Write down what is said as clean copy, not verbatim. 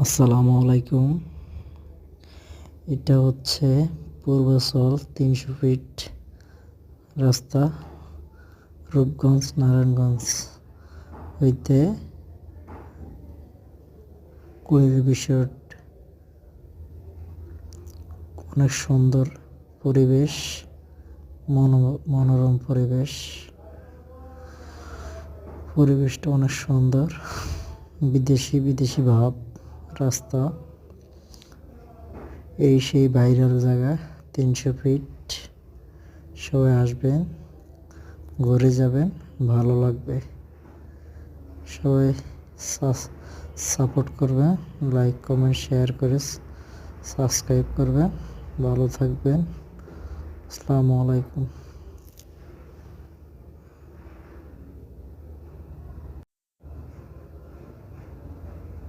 আসসালামু আলাইকুম। এটা হচ্ছে পূর্বাচল ৩০০ ফিট রাস্তা, রূপগঞ্জ নারায়ণগঞ্জ হইতে কুড়িল রিসোর্ট। অনেক সুন্দর পরিবেশ, মনোরম পরিবেশটা অনেক সুন্দর। বিদেশি ভাব রাস্তা। এই সেই ভাইরাল জায়গা ৩০০ ফিট। সবাই আসবেন, ঘুরে যাবেন, ভালো লাগবে। সবাই সাপোর্ট করবেন, লাইক কমেন্ট শেয়ার করে সাবস্ক্রাইব করবেন। ভালো থাকবেন। আসসালামু আলাইকুম।